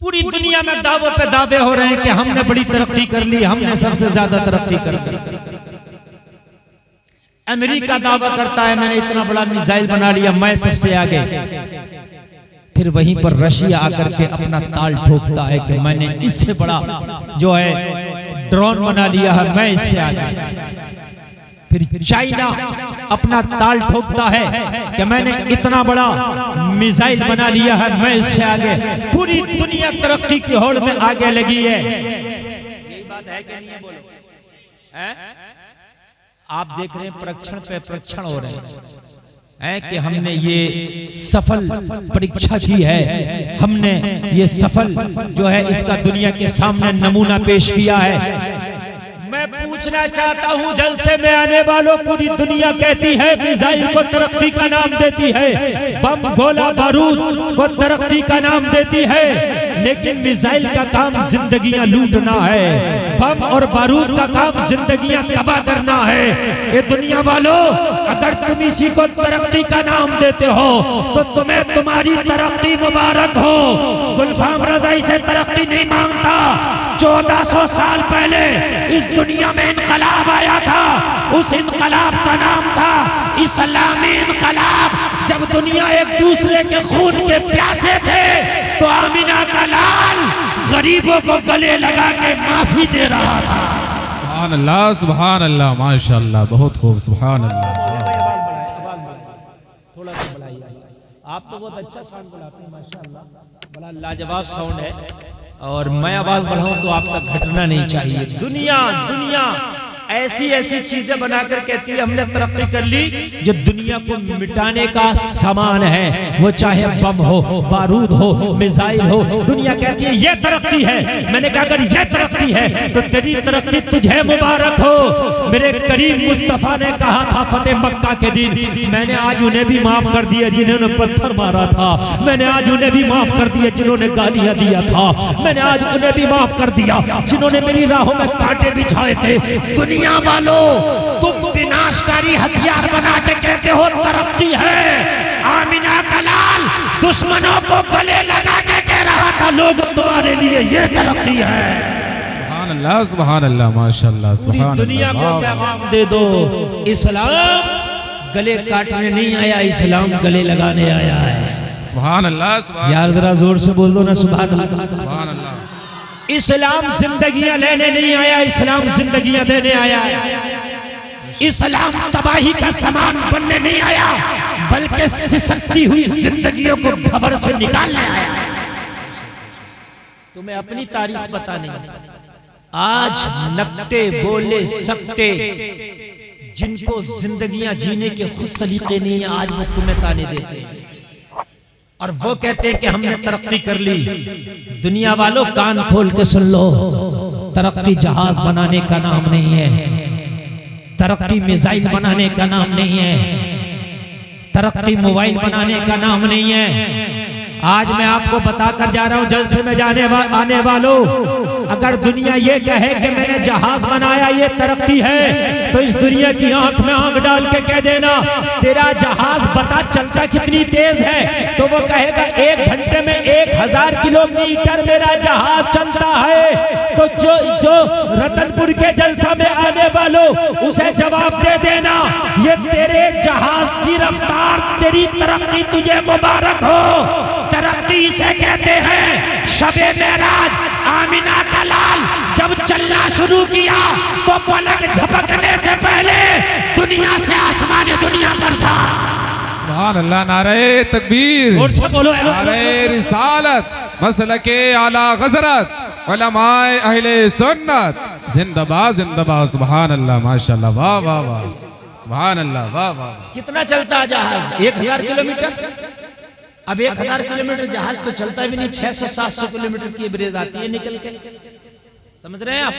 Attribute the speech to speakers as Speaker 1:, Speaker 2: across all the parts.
Speaker 1: पूरी दुनिया में दावों पे दावे हो रहे हैं कि हमने बड़ी तरक्की कर ली, हमने सबसे ज्यादा तरक्की कर ली। अमेरिका दावा करता है मैंने इतना बड़ा मिसाइल बना लिया, मैं सबसे आगे। फिर वहीं पर रशिया आकर के अपना ताल ठोकता है कि मैंने इससे बड़ा जो है ड्रोन बना लिया है, मैं इससे आगे। फिर चाइना अपना ताल ठोकता है कि मैंने इतना बड़ा मिसाइल बना लिया है, मैं इससे आगे। पूरी दुनिया तरक्की की होड़ में आगे लगी है। यही बात है कि नहीं है? बोलो। आप देख रहे हैं परीक्षण पे परीक्षण हो रहे हैं कि हमने ये सफल परीक्षा की है, हमने ये सफल जो है इसका दुनिया के सामने नमूना पेश किया है। मैं पूछना चाहता हूँ जलसे में आने वालों, पूरी दुनिया कहती है मिसाइल को तरक्की का नाम देती है, बम गोला बारूद को तरक्की का नाम देती है, लेकिन मिसाइल का काम जिंदगियां लूटना है, बम और बारूद का काम जिंदगियां तबाह करना है। ये दुनिया वालों, अगर तुम इसी को तरक्की का नाम देते हो तो तुम्हें तुम्हारी तरक्की मुबारक हो। गुलफाम रजा इसे तरक्की नहीं मांगता। 1400 साल पहले इस दुनिया में इनकलाब आया था, उस इनकलाब का नाम था इस्लामी इनकलाब। जब दुनिया एक दूसरे के खून के प्यासे थे तो आमिना का लाल गरीबों को गले लगा के माफी दे रहा था।
Speaker 2: सुभान अल्लाह, सुभान अल्लाह, माशाअल्लाह, बहुत खूब, सुभान अल्लाह।
Speaker 1: थोड़ा सा बढ़ाइए, आप तो बहुत अच्छा साउंड बढ़ाते हैं माशाअल्लाह, बड़ा लाजवाब साउंड है। और मैं आवाज बढ़ाऊं तो आपका घटना नहीं चाहिए। दुनिया ऐसी ऐसी चीजें बनाकर कहती है हमने तरक्की कर ली, जो दुनिया को मिटाने का सामान है, वो चाहे बम हो, बारूद हो, मिसाइल हो, दुनिया कहती है ये तरक्की है। मैंने कहा अगर ये तरक्की है तो तेरी तरक्की तुझे मुबारक हो। मेरे करीम मुस्तफा ने कहा था फतेह मक्का के दिन, मैंने आज उन्हें भी माफ कर दिया जिन्होंने पत्थर मारा था, मैंने आज उन्हें भी माफ कर दिया जिन्होंने गालियां दिया था, मैंने आज उन्हें भी माफ कर दिया जिन्होंने मेरी राहों में कांटे बिछाए थे। दुनिया वालों, तुम विनाशकारी हथियार बना के कहते हो तरक्की है। आमिना का लाल दुश्मनों को गले लगा के कह रहा था लोग तुम्हारे लिए ये तरक्की है।
Speaker 2: सुभान अल्लाह, सुभान अल्लाह, माशाअल्लाह, सुभान
Speaker 1: दुनिया को पैगाम दे दो, इस्लाम गले काटने नहीं आया, इस्लाम गले लगाने आया है।
Speaker 2: सुभान अल्लाह,
Speaker 1: यार जरा जोर से बोल दो ना सुभान अल्लाह।
Speaker 2: सुभान अल्लाह।
Speaker 1: इस्लाम जिंदगियां लेने नहीं आया, इस्लाम जिंदगियां देने आया है। इस्लाम तबाही का सामान बनने नहीं आया, बल्कि सिसकती हुई जिंदगियों को खबर से निकालने आया। तुम्हें अपनी तारीफ बताने, आज नकटे बोले सकते जिनको जिंदगियां जीने के खुद सलीके नहीं है, आज वो तुम्हें ताने देते हैं और वो कहते हैं कि हमने तरक्की कर ली। दुनिया वालों कान खोल के सुन लो, तरक्की जहाज बनाने का नाम नहीं है, तरक्की मिसाइल बनाने का नाम नहीं है, तरक्की मोबाइल बनाने का नाम नहीं है। आज मैं आपको बताकर जा रहा हूं जलसे में आने वालों, अगर दुनिया ये कहे कि मैंने जहाज बनाया ये तरक्की है, तो इस दुनिया की आंख में आंख डाल के कह देना तेरा जहाज बता चलता कितनी तेज है, तो वो कहेगा 1 घंटे में 1000 किलोमीटर मेरा जहाज चलता है। तो जो रतनपुर के जलसा में आने वालों, उसे जवाब दे देना ये तेरे जहाज की रफ्तार, तेरी तरक्की तुझे मुबारक हो। तरक्की इसे कहते हैं। शबे मेराज आमिना का लाल जब चलना शुरू किया तो पलक झपकने से पहले दुनिया से आसमान दुनिया पर था।
Speaker 2: सुभान अल्लाह, नारे तकबीर, नारे रिसालत, मसलके आला गजरत, उलमाए अहले सुन्नत, जिंदाबाद जिंदाबाद। सुभान अल्लाह, माशाअल्लाह, वाह वाह वाह, सुभान अल्लाह, वाह वाह।
Speaker 1: कितना चलता जहाज? 1000 किलोमीटर। अब 1000 किलोमीटर जहाज तो चलता भी नहीं, 600-700 किलोमीटर की ब्रेज आती है निकल के। समझ रहे हैं आप?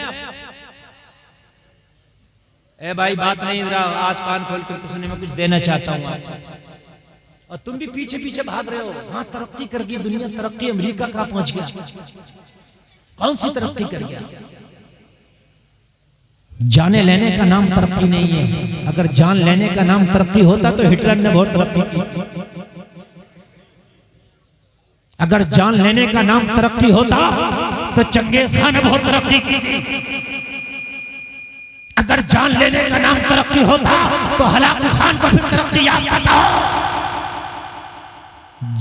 Speaker 1: ए भाई बात नहीं, जरा आज कान खोल कर सुनने में कुछ देना चाहता हूँ। और तुम भी पीछे पीछे भाग रहे हो। हाँ तरक्की कर गई दुनिया, तरक्की अमेरिका कहाँ पहुंच गया? कौन सी तरक्की कर गया? जाने लेने का नाम तरक्की नहीं है। अगर जान लेने का नाम तरक्की होता तो हिटलर ने बहुत तरक्की की। अगर जान लेने का नाम तरक्की होता तो चंगेज खान ने बहुत तरक्की की थी। अगर जान लेने का नाम तरक्की होता तो हलाकू खान को फिर तरक्की याफ्ता कहो।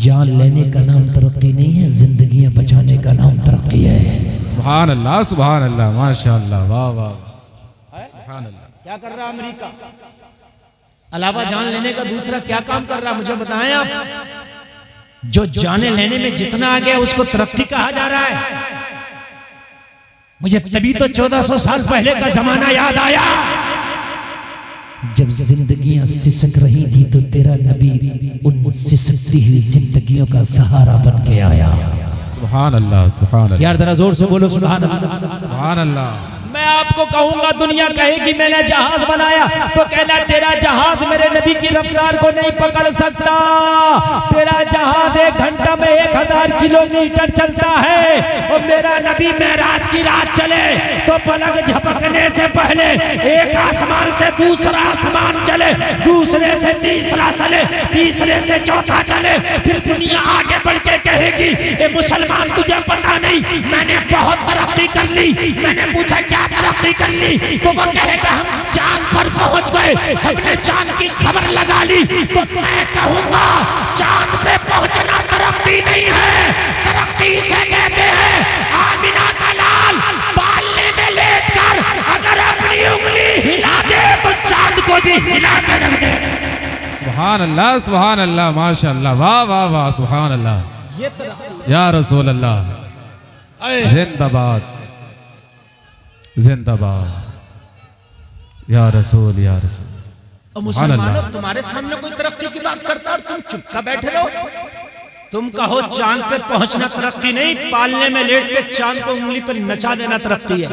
Speaker 1: जान लेने का नाम तरक्की नहीं है, जिंदगियां बचाने का नाम तरक्की है।
Speaker 2: सुभान अल्लाह, माशाअल्लाह, वाह वाह, सुभान अल्लाह।
Speaker 1: क्या कर रहा अमेरिका? अलावा जान लेने का दूसरा क्या काम कर रहा, मुझे बताएं आप। जो जाने लेने में जितना आ गया उसको तरक्की कहा जा रहा है। मुझे तभी तो 1400 साल पहले का जमाना याद आया, जब जिंदगियां सिसक रही थी तो तेरा नबी उन सिसकती हुई जिंदगियों का सहारा बन के आया।
Speaker 2: सुभान अल्लाह, सुभान अल्लाह।
Speaker 1: यार जरा जोर से बोलो सुभान अल्लाह,
Speaker 2: सुभान अल्लाह।
Speaker 1: मैं आपको कहूंगा, दुनिया कहेगी मैंने जहाज बनाया, तो कहना तेरा जहाज मेरे नबी की रफ्तार को नहीं पकड़ सकता। तेरा जहाज 1 घंटा में 1000 किलोमीटर चलता है, और मेरा नबी मेराज की रात चले तो पलक झपकने से पहले एक आसमान से दूसरा आसमान चले, दूसरे से तीसरा चले, तीसरे से चौथा चले, फिर दुनिया आगे बढ़ के कहेगी ए मुसलमान तुझे पता नहीं मैंने बहुत तरक्की कर ली। मैंने पूछा क्या तरक्की कर ली? तो वो कहेगा हम चांद पर पहुंच गए, हमने चांद की खबर लगा ली। तो मैं कहूंगा चांद पे पहुंचना तरक्की नहीं है, तरक्की से कहते हैं आमिना का लाल बालने में लेटकर अगर अपनी उंगली हिला दे तो चांद को भी हिला कर रख दे।
Speaker 2: सुभान अल्लाह, सुभान अल्लाह, माशाअल्लाह, वाह वाह वाह, सुभान अल्लाह।
Speaker 1: ये तरक्की
Speaker 2: या रसूल अल्लाह, जिंदाबाद जिंदाबाद, या रसूल या रसूल।
Speaker 1: मुसलमानों तुम्हारे सामने कोई तरक्की की बात करता और तुम चुपका बैठे रहो। तुम कहो चांद पे पहुंचना तरक्की नहीं, पालने में लेट के चांद को उंगली पर नचा देना तरक्की है।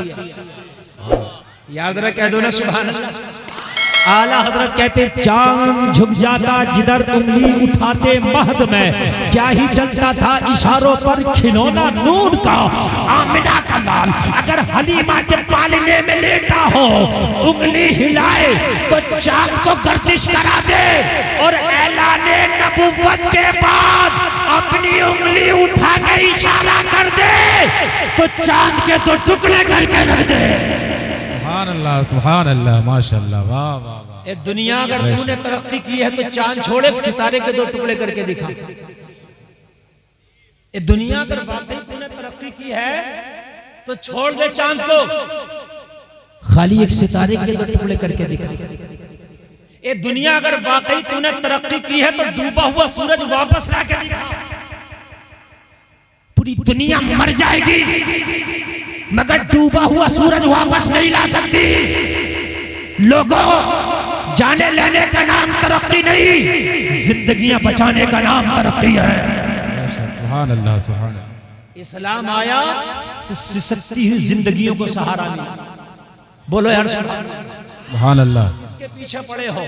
Speaker 1: याद रख कह दो ना सुभान अल्लाह। आला हजरत कहते चांद झुक जाता जिधर उंगली उठाते महद में, क्या ही चलता था इशारों पर खिलौना नूर का। आमिना का लाल अगर हलीमा के पालने में लेटा हो, उंगली हिलाए तो चांद को गर्दिश करा दे, और ऐलाने नबुव्वत के बाद अपनी उंगली उठा के इशारा कर दे तो चांद के तो टुकड़े करके रख दे।
Speaker 2: सुभान अल्लाह, सुभान अल्लाह, माशाअल्लाह, वाह वाह वाह।
Speaker 1: ए दुनिया अगर तूने तरक्की की है तो चांद छोड़ एक सितारे के 2 टुकड़े करके दिखा। ए दुनिया अगर वाकई तूने तरक्की की है तो छोड़ दे चांद को, खाली एक सितारे के 2 टुकड़े करके दिखा। ए दुनिया अगर वाकई तूने तरक्की की है तो डूबा हुआ सूरज वापस ला के दिखा। पूरी दुनिया मर जाएगी मगर डूबा हुआ सूरज वापस नहीं ला सकती। लोगों, जाने लेने का नाम तरक्की नहीं, जिंदगियां बचाने का नाम तरक्की है।
Speaker 2: सुभान अल्लाह, सुभान अल्लाह।
Speaker 1: इस्लाम आया तो सिसकती हुई जिंदगियों को सहारा मिला। बोलो यार
Speaker 2: सुभान अल्लाह।
Speaker 1: इसके पीछे पड़े हो।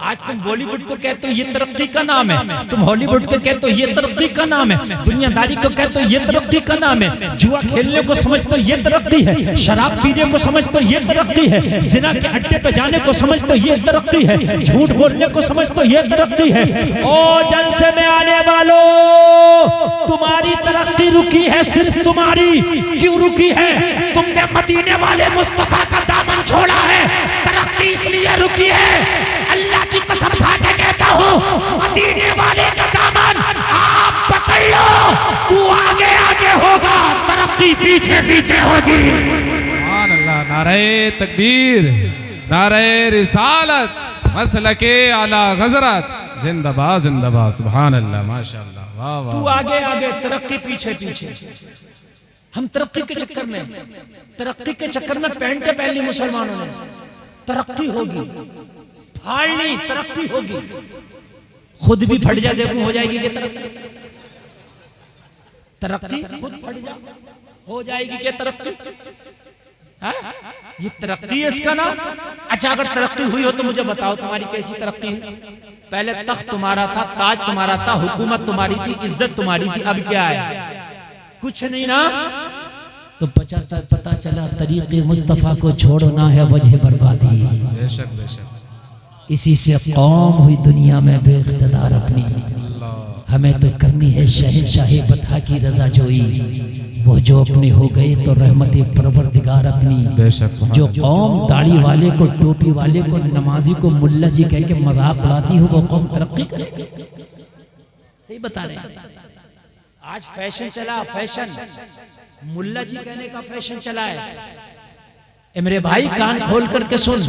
Speaker 1: आज तुम बॉलीवुड को कहते हो ये तरक्की का नाम है, तुम हॉलीवुड को कहते हो ये तरक्की का नाम है, दुनियादारी को कहते हो ये तरक्की का नाम है, जुआ खेलने को समझते हो ये तरक्की है, शराब पीने को समझते हो ये तरक्की है, जिना के अड्डे पे जाने को समझते हो ये तरक्की है, झूठ बोलने को समझते हो ये तरक्की है। ओ जलसे में आने वालों, तुम्हारी तरक्की रुकी है, सिर्फ तुम्हारी। क्यों रुकी है? तुमने मदीने वाले मुस्तफा का दामन छोड़ा है, तरक्की इसलिए रुकी है। अल्लाह की कसम खा के कहता हूँ, मदीने वाले का दामन आप पकड़ लो, तू आगे आगे होगा, तरक्की पीछे पीछे होगी।
Speaker 2: सुभान अल्लाह, नारे तकबीर, नारे रिसालत, मसलके आला हज़रत, जिंदाबाद जिंदाबाद, सुभान अल्लाह, माशाअल्लाह, वाह वाह।
Speaker 1: तू आगे आगे, तरक्की पीछे पीछे। हम तरक्की के चक्कर में पैंटे पहन ली मुसलमानों ने। तरक्की होगी, फाड़नी तरक्की होगी, खुद भी फट जाए देखो हो जाएगी क्या तरक्की? खुद फट जा हो जाएगी क्या तरक्की? ये तरक्की है इसका नाम। अच्छा अगर तरक्की हुई हो तो मुझे बताओ तुम्हारी कैसी तरक्की है? पहले तख्त तुम्हारा था, ताज तुम्हारा था, हुकूमत तुम्हारी थी, इज्जत तुम्हारी थी, अब क्या है? कुछ नहीं ना। तो पता चला तरीके मुस्तफा को छोड़ना है वजह बर्बादी।
Speaker 2: बेशक बेशक।
Speaker 1: इसी से कौम हुई दुनिया में बेइख्तिदार अपनी। हमें तो करनी है शहंशाहे बता की रजा जोई। वो जो अपने हो गए तो रहमत परवरदिगार अपनी। जो कौम दाढ़ी वाले को, टोपी वाले को, नमाजी को मुल्ला जी कह के मजाक उड़ाती हो, वो कौम तरक्की करेगी। सही बता रहे हैं। आज फैशन चला, फैशन मुल्ला जी कहने का फैशन चला है। ए मेरे भाई कान खोल करके सुन,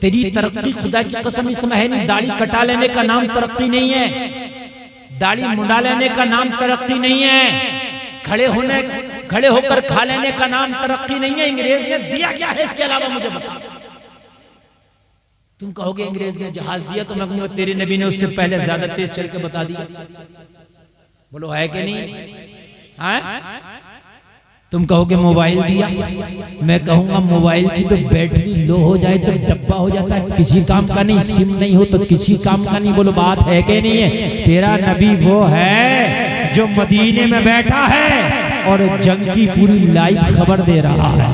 Speaker 1: तेरी तरक्की खुदा की कसम इसमें है नहीं। दाढ़ी कटा लेने का नाम तरक्की नहीं है, दाढ़ी मुंडा लेने का नाम तरक्की नहीं है, खड़े होकर खा लेने का नाम तरक्की नहीं है। अंग्रेज ने दिया क्या है इसके अलावा मुझे बता। तुम कहोगे अंग्रेज ने जहाज दिया, तो मैं कहूंगा तेरे नबी ने उससे पहले ज्यादा तेज चल के बता दिया। बोलो है कि नहीं? हाँ? तुम कहोगे मोबाइल दिया, मैं कहूंगा मोबाइल की तो बैटरी लो हो जाए तो डब्बा हो जाता है, किसी काम का नहीं। सिम नहीं हो तो किसी काम का नहीं। बोलो बात है कि नहीं है? तेरा नबी वो है जो मदीने में बैठा है और जंग की पूरी लाइव खबर दे रहा है।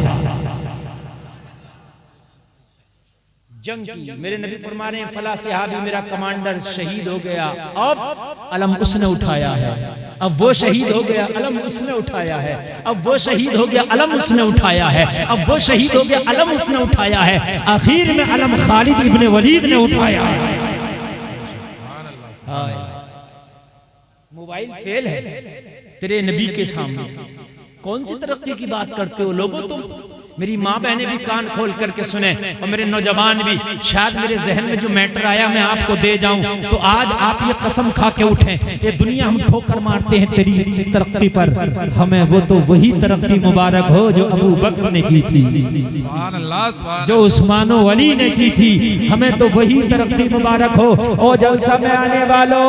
Speaker 1: जंग की मेरे नबी फरमा रहे हैं, फला सहाबी मेरा कमांडर शहीद हो गया, अब अलम उसने उठाया है। अब वो शहीद हो गया, अलम उसने उठाया है। अब वो शहीद हो गया, अलम उसने उठाया है। अब वो शहीद हो गया, अलम उसने उठाया है। आखिर में अलम खालिद इब्ने वलीद ने उठाया है। मोबाइल फेल है तेरे नबी के सामने। कौन सी तरक्की की बात करते हो लोगों तुम? मेरी माँ बहनें भी कान खोल करके सुने और मेरे नौजवान भी। शायद मेरे जहन में जो मैटर आया मैं आपको दे जाऊं, तो आज आप ये कसम खा के उठें, ये दुनिया हम ठोकर मारते हैं तेरी तरक्की पर, हमें वो तो वही तरक्की मुबारक हो जो अबू बकर ने की थी, जो उस्मान वली ने की थी। हमें तो वही तरक्की मुबारक हो। और जलसा में आने वालों,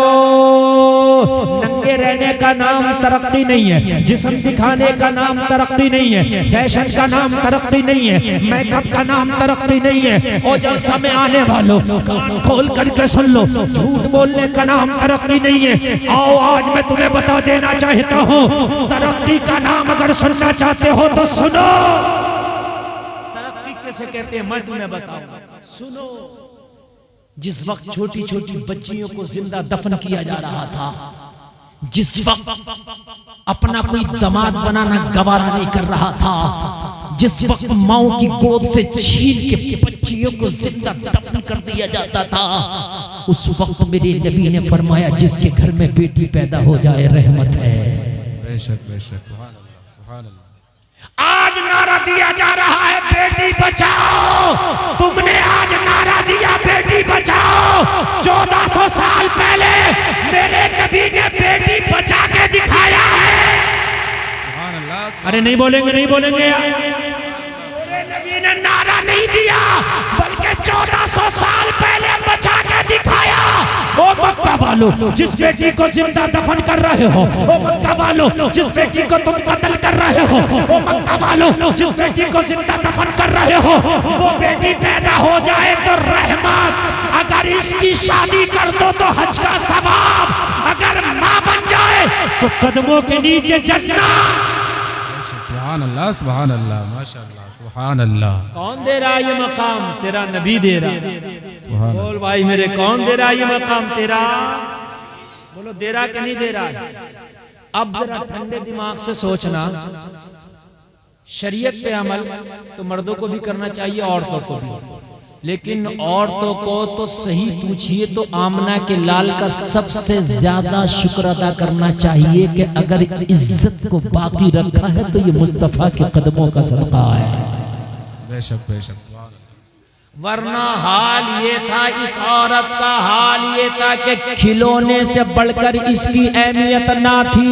Speaker 1: नंगे रहने का नाम तरक्की नहीं है, जिस्म दिखाने का नाम तरक्की नहीं है, फैशन का नाम तरक्की नहीं है, मेकअप का नाम तरक्की नहीं है। और जलसा में आने वालों कान खोल करके सुन लो, झूठ बोलने का नाम तरक्की नहीं है। आओ आज मैं तुम्हें बता देना चाहता हूँ, तरक्की का नाम अगर सुनना चाहते हो तो सुनो। तरक्की कैसे कहते हैं मैं तुम्हें बताऊंगा, सुनो। जिस वक्त छोटी छोटी बच्चियों को जिंदा दफन किया जा रहा था, जिस वक्त अपना कोई दामाद बनाना गवारा नहीं कर रहा था, जिस वक्त माओ की गोद से छीन के बच्चियों को जिंदा दफन कर दिया जाता था, उस वक्त मेरे नबी ने फरमाया जिसके घर में बेटी पैदा हो जाए रहमत है।
Speaker 2: बेशक बेशक, सुभान अल्लाह, सुभान अल्लाह।
Speaker 1: आज नारा दिया जा रहा है बेटी बचाओ। तुमने आज नारा दिया बेटी बचाओ। 1400 साल पहले मेरे नबी ने बेटी बचा के दिखाया है।
Speaker 2: सुभान अल्लाह।
Speaker 1: अरे नहीं बोलेंगे, नहीं बोलेंगे यार। मेरे नबी ने नारा नहीं दिया, बल्कि 1400 साल पहले बचा के दिखाया। ओ मक्का वालों, जिस बेटी को जिंदा दफन कर रहे हो, ओ मक्का वालों, जिस बेटी को तुम कत्ल कर रहे हो, ओ मक्का वालों, जिस बेटी को जिंदा दफन कर रहे हो, वो बेटी पैदा हो जाए तो रहमत। अगर इसकी शादी कर दो तो हज का सवाब। अगर माँ बन जाए तो कदमों के नीचे जन्नत।
Speaker 2: सुभान अल्लाह, सुभान अल्लाह, माशाअल्लाह, सुभान अल्लाह।
Speaker 1: कौन दे रहा ये मकाम? तेरा नबी दे रहा। बोल भाई मेरे, कौन दे रहा ये मकाम? तेरा। बोलो दे रहा कि नहीं दे रहा? अब जरा ठंडे दिमाग से सोचना, शरीयत पे अमल तो मर्दों को भी करना चाहिए, औरतों को भी। लेकिन औरतों को तो सही पूछिए तो आमना के लाल का सबसे ज्यादा शुक्र अदा करना चाहिए कि अगर इज्जत को बाकी रखा है तो ये मुस्तफा के कदमों का सदका है।
Speaker 2: बेशक बेशक,
Speaker 1: वरना हाल ये था, इस औरत का हाल ये था कि खिलौने से बढ़कर इसकी अहमियत ना थी।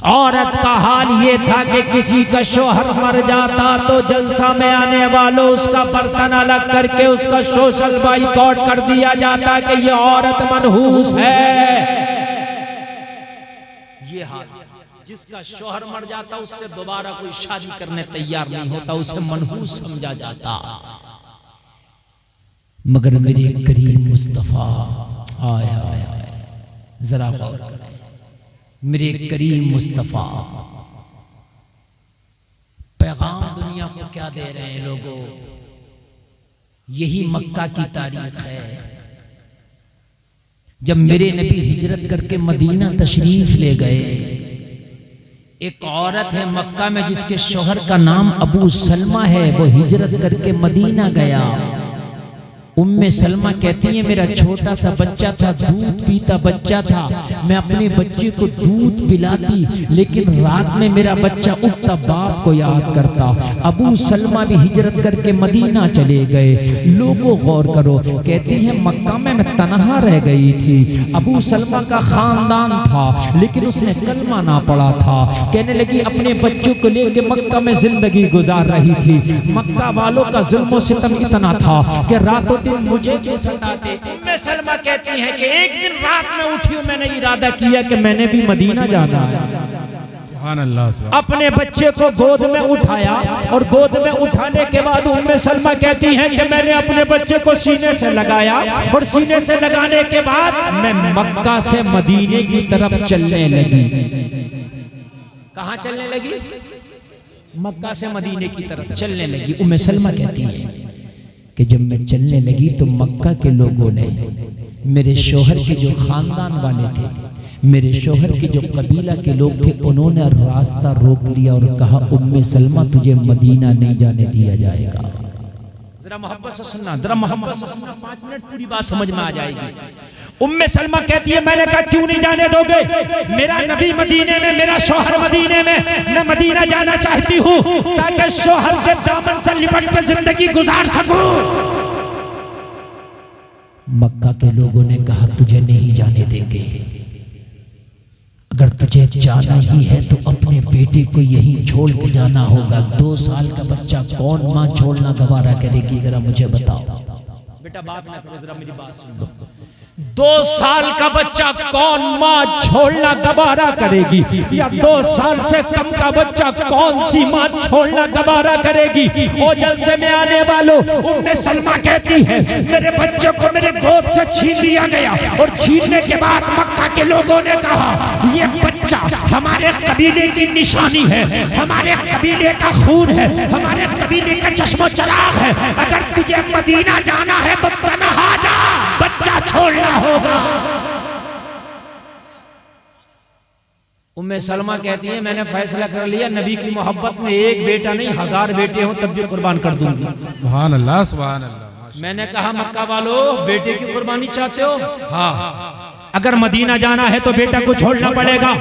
Speaker 1: औरत का हाल ये था कि किसी का शोहर मर जाता तो जलसा में आने वालों उसका बर्तन अलग करके उसका सोशल बाइकॉट कर दिया जाता कि ये औरत मनहूस है। ये हाल, जिसका शोहर मर जाता उससे दोबारा कोई शादी करने तैयार नहीं होता, उसे मनहूस समझा जाता। मगर मेरे करीम मुस्तफा, आय आय आय, जरा गौर करें, मेरे करीम मुस्तफा पैगाम दुनिया को क्या दे रहे हैं लोगों? यही मक्का की तारीख है। जब मेरे नबी हिजरत करके मदीना तशरीफ ले गए, एक औरत है मक्का में जिसके शोहर का नाम अबू सलमा है, वो हिजरत करके मदीना गया। उम्मे सलमा कहती है मेरा छोटा सा बच्चा था, दूध पीता बच्चा था, मैं अपने बच्चे को दूध पिलाती, लेकिन रात में मेरा बच्चा उठता बाप को याद करता। अबू सलमा भी हिजरत करके मदीना चले गए। लोगों गौर करो, कहती है मक्का में मैं तनहा रह गई थी। अबू सलमा का खानदान था लेकिन उसने कलमा ना पढ़ा था। कहने लगी अपने बच्चों को लेकर मक्का में जिंदगी गुजार रही थी। मक्का वालों का जुल्म सितम इतना था कि रातों दिन मुझे भी सताते। उम्मे सलमा कहती है कि एक दिन रात में उठी हूं, मैंने इरादा किया कि मैंने भी मदीना जाना है।
Speaker 2: सुभान अल्लाह।
Speaker 1: अपने बच्चे को गोद में उठाया और गोद में उठाने के बाद उम्मे सलमा कहती हैं कि मैंने अपने बच्चे को सीने से लगाया और सीने से लगाने के बाद मैं मक्का से मदीने की तरफ चलने लगी। कहां चलने लगी? मक्का से मदीने की तरफ चलने लगी। उम्मे सलमा कहती है कि जब मैं चलने लगी तो मक्का के लोगों ने, मेरे शोहर के जो खानदान वाले थे, मेरे शोहर के जो कबीला के लोग थे, उन्होंने रास्ता रोक लिया और कहा उम्मे सलमा तुझे मदीना नहीं जाने दिया जाएगा। जरा मोहब्बत से सुनना, जरा मोहब्बत से सुनना, 5 मिनट पूरी बात समझ में आ जाएगी। उम्मे सलमा कहती है मैंने कहा क्यों नहीं जाने दोगे? मेरा नबी मदीने में, मेरा शोहर मदीने में, मैं मदीना जाना चाहती हूँ ताकि शोहर के दामन से लिपट कर जिंदगी गुजार सकूं। मक्का के लोगों ने कहा तुझे नहीं जाने देंगे, अगर तुझे जाना ही है तो अपने बेटे को यहीं छोड़ के जाना होगा। 2 साल का बच्चा कौन माँ छोड़ना गवारा करेगी? जरा मुझे बताओ। बेटा बात ना करो, जरा मेरी बात सुन लो। 2 साल का बच्चा कौन माँ छोड़ना गवारा करेगी? या 2 साल से कम का बच्चा कौन सी माँ छोड़ना गवारा करेगी? ओ जलसे में आने वालों, उम्मे सलमा कहती है मेरे बच्चे को मेरे गोद से छीन लिया गया और छीनने के बाद मक्का के लोगों ने कहा ये बच्चा हमारे कबीले की निशानी है, हमारे कबीले का खून है, हमारे कबीले का चश्मो चराग है, अगर तुझे मदीना जाना है तो तन्हा जा, बच्चा छोड़ना होगा। उम्मे सलमा कहती है मैंने फैसला कर लिया, नबी की मोहब्बत में एक बेटा नहीं 1000 बेटे हो तब भी कुर्बान कर दूंगी।
Speaker 2: सुभान अल्लाह, सुभान अल्लाह।
Speaker 1: मैंने कहा मक्का वालों बेटे की कुर्बानी चाहते हो? हाँ, अगर मदीना जाना है तो बेटा को छोड़ना पड़ेगा।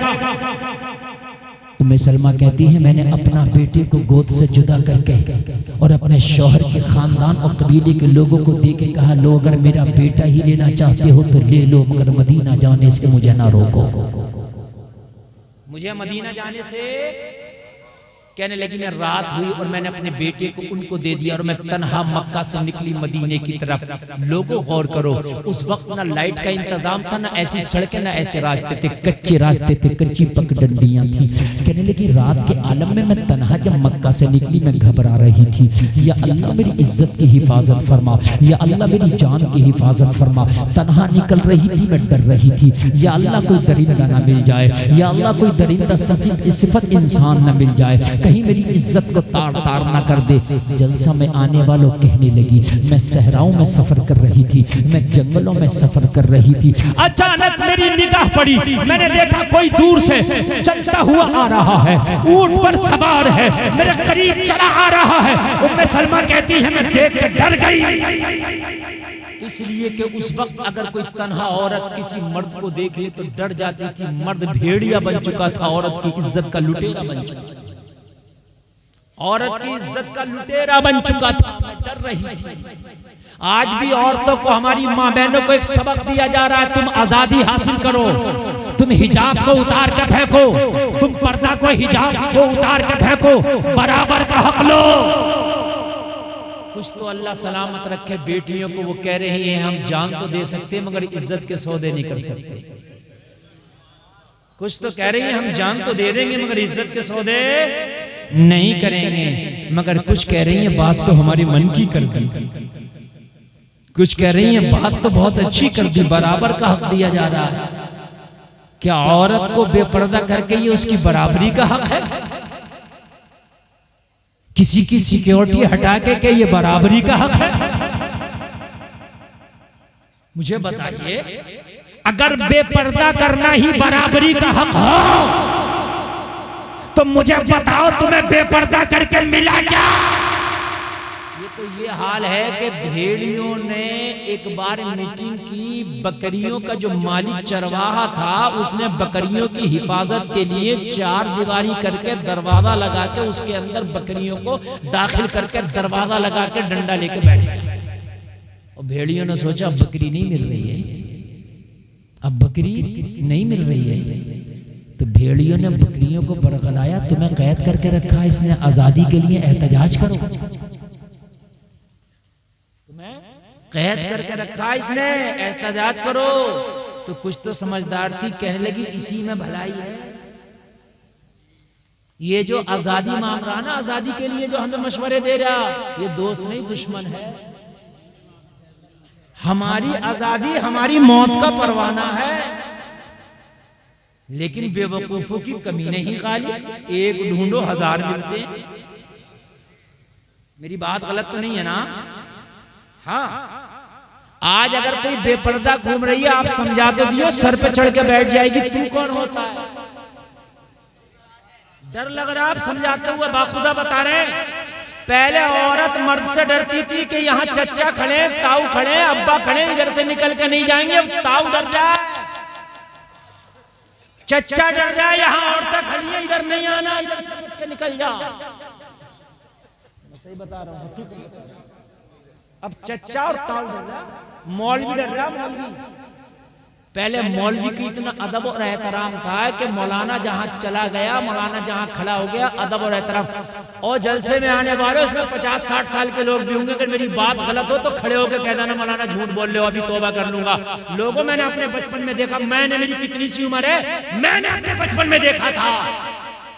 Speaker 1: उम्मे सलमा कहती है मैंने अपना बेटे को गोद से जुदा करके और अपने शौहर के खानदान और कबीले के लोगों को दे के कहा लो अगर मेरा बेटा ही लेना चाहते हो तो ले लो, मगर मदीना जाने से मुझे ना रोको। मुझे मदीना जाने से, कहने लगी मैं रात हुई और मैंने अपने बेटे को उनको दे दिया और मैं तन्हा मक्का से निकली मदीने की तरफ। लोगों गौर करो, उस वक्त ना लाइट का इंतजाम था, ना ऐसी सड़कें, ना ऐसे रास्ते थे, कच्चे रास्ते थे, कच्ची पगडंडियां थी। कहने लगी रात के आलम में मैं तन्हा जब मक्का से निकली मैं घबरा रही थी, या अल्लाह मेरी इज्जत की हिफाजत फरमा, या अल्लाह मेरी जान की हिफाजत फरमा। तन्हा निकल रही थी, मैं डर रही थी, या अल्लाह कोई दरिंदा ना मिल जाए, या अल्लाह कोई दरिंदा सिफत इंसान ना मिल जाए, कहीं मेरी इज्जत को तार तार ना कर दे। जलसा में आने वालों कहने लगी मैं सहराओं में सफर कर रही थी, मैं जंगलों में सफर कर रही थी, अचानक मेरी निगाह पड़ी, मैंने देखा कोई दूर से चलता हुआ आ रहा है, ऊंट पर सवार है, मेरे करीब चला आ रहा है। उम्मे सलमा कहती है मैं देख के डर गई, इसलिए कि उस वक्त अगर कोई तन्हा औरत किसी मर्द को देख ले तो डर जाती थी। मर्द भेड़िया बन चुका था, औरत की इज्जत का लुटेरा बन चुका था, औरत की इज्जत का लुटेरा बन चुका था, डर रही थी। आज भी औरतों को, हमारी माँ बहनों को एक सबक दिया जा रहा है, तुम आजादी हासिल करो, तुम हिजाब को उतार कर फेंको, तुम पर्दा को हिजाब को उतार कर फेंको, बराबर का हक लो। कुछ तो अल्लाह सलामत रखे बेटियों को, वो कह रही हैं हम जान तो दे सकते मगर इज्जत के सौदे नहीं कर सकते। कुछ तो कह रही हैं हम जान तो दे देंगे मगर इज्जत के सौदे नहीं करेंगे, मगर कुछ कह रही हैं बात तो हमारे मन की कर दी, कुछ कह रही हैं बात तो बहुत अच्छी कर दी, बराबर का हक दिया जा रहा है। क्या औरत को बेपर्दा करके ये उसकी बराबरी का हक है? किसी की सिक्योरिटी हटा के ये बराबरी का हक है? मुझे बताइए, अगर बेपर्दा करना ही बराबरी का हक हो तो मुझे बताओ तुम्हें बेपर्दा करके मिला क्या? ये तो ये हाल है कि भेड़ियों ने एक बार मीटिंग की, बकरियों का जो मालिक चरवाहा था उसने बकरियों की हिफाजत के लिए 4 दीवारी करके दरवाजा लगा के उसके अंदर बकरियों को दाखिल करके दरवाजा लगा के डंडा लेके बैठ गया। और भेड़ियों ने सोचा बकरी नहीं मिल रही है, अब बकरी नहीं मिल रही है, तो भेड़ियों ने बकरियों को बरगलाया, तुम्हें कैद करके रखा, इसने आजादी के लिए एहतजाज करो, तुम्हें कैद करके रखा इसने, एहतजाज करो। तो कुछ तो समझदार थी, कहने लगी इसी में भलाई है। ये जो आजादी मांग रहा ना, आजादी के लिए जो हमें मशवरे दे रहा, ये दोस्त नहीं दुश्मन है। हमारी आजादी हमारी मौत का परवाना है, लेकिन बेवकूफों की कमी नहीं खाली, एक ढूंढो 1000 मिलते हैं। मेरी बात गलत तो नहीं है ना? हाँ, आज अगर कोई बेपर्दा घूम रही है, आप समझा दो दियो, सर पे चढ़ के बैठ जाएगी, तू कौन होता है? डर लग रहा, आप समझाते हुए बाखुदा बता रहे हैं। पहले औरत मर्द से डरती थी कि यहाँ चच्चा खड़े, ताऊ खड़े, अब्बा खड़े, इधर से निकल के नहीं जाएंगे। ताऊ डर जाए, चच्चा डर जाए, यहाँ औरतें खड़ी है, इधर नहीं आना, इधर से बच के निकल जाओ। मैं सही बता रहा हूँ। अब चच्चा और ताऊ डर रहा, मौलवी डर रहा। मौलवी पहले मौलवी की इतना अदब और एहतराम था कि मौलाना जहां चला गया, मौलाना जहां खड़ा हो गया, अदब और एहतराम। और जलसे में आने वाले उसमें 50-60 साल के लोग भी होंगे। अगर मेरी बात गलत हो तो खड़े होकर कह देना मौलाना झूठ बोल रहे हो, अभी तौबा कर लूंगा। लोगों, मैंने अपने बचपन में देखा, मैंने, मेरी कितनी सी उम्र है, मैंने अपने बचपन में देखा था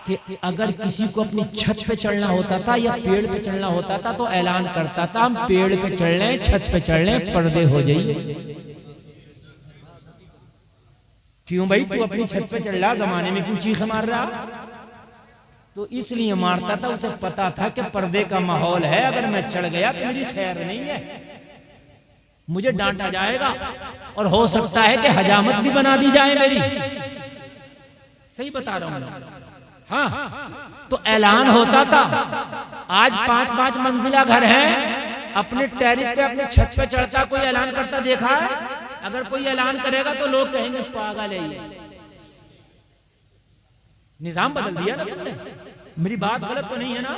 Speaker 1: कि अगर किसी को अपनी छत पे चढ़ना होता था या पेड़ पे चढ़ना होता था तो ऐलान करता था, हम पेड़ पे चढ़ लें, छत पे चढ़ लें, पर्दे हो जाइए। क्यों भाई, तू अपनी छत पे चढ़ रहा, जमाने में क्यों चीख मार रहा? तो इसलिए मारता था, उसे पता था कि पर्दे का माहौल है, अगर मैं चढ़ गया तो मेरी खैर नहीं है, मुझे डांटा जाएगा और हो सकता है कि हजामत भी बना दी जाए मेरी। सही बता रहा हूं। हाँ, तो ऐलान होता था। आज 5-5 मंजिला घर है, अपने टेरिस पे, अपने छत पे चढ़ता कोई ऐलान करता देखा है? अगर कोई ऐलान करेगा तो लोग कहेंगे पागल है ये। निजाम बदल दिया ना तुमने। मेरी बात गलत तो नहीं है ना?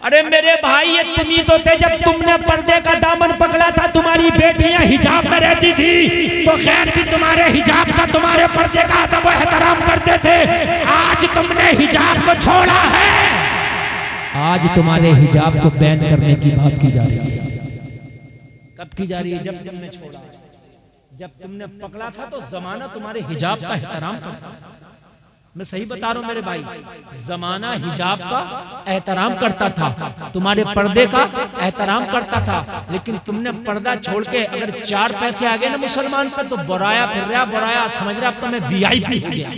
Speaker 1: अरे मेरे भाई, ये तुम ही तो थे जब तुमने पर्दे का दामन पकड़ा था। तुम्हारी बेटियां हिजाब में रहती थी तो खैर भी तुम्हारे हिजाब का, तुम्हारे पर्दे का अदब व एहतराम करते थे। आज तुमने हिजाब को छोड़ा है, आज तुम्हारे हिजाब को बैन करने की बात की जा रही है। कब की जा रही है? जब तुमने छोड़ा। जब तुमने पकड़ा था तो जमाना तुम्हारे हिजाब का एहतराम करता। मैं सही बता रहा हूं मेरे भाई, जमाना हिजाब का एहतराम करता था, तुम्हारे पर्दे का एहतराम करता था। लेकिन तुमने पर्दा छोड़ के अगर 4 पैसे आ गए ना मुसलमान पे तो बुराया फिर रहा, बुराया समझ रहा, अब तो मैं VIP हो गया।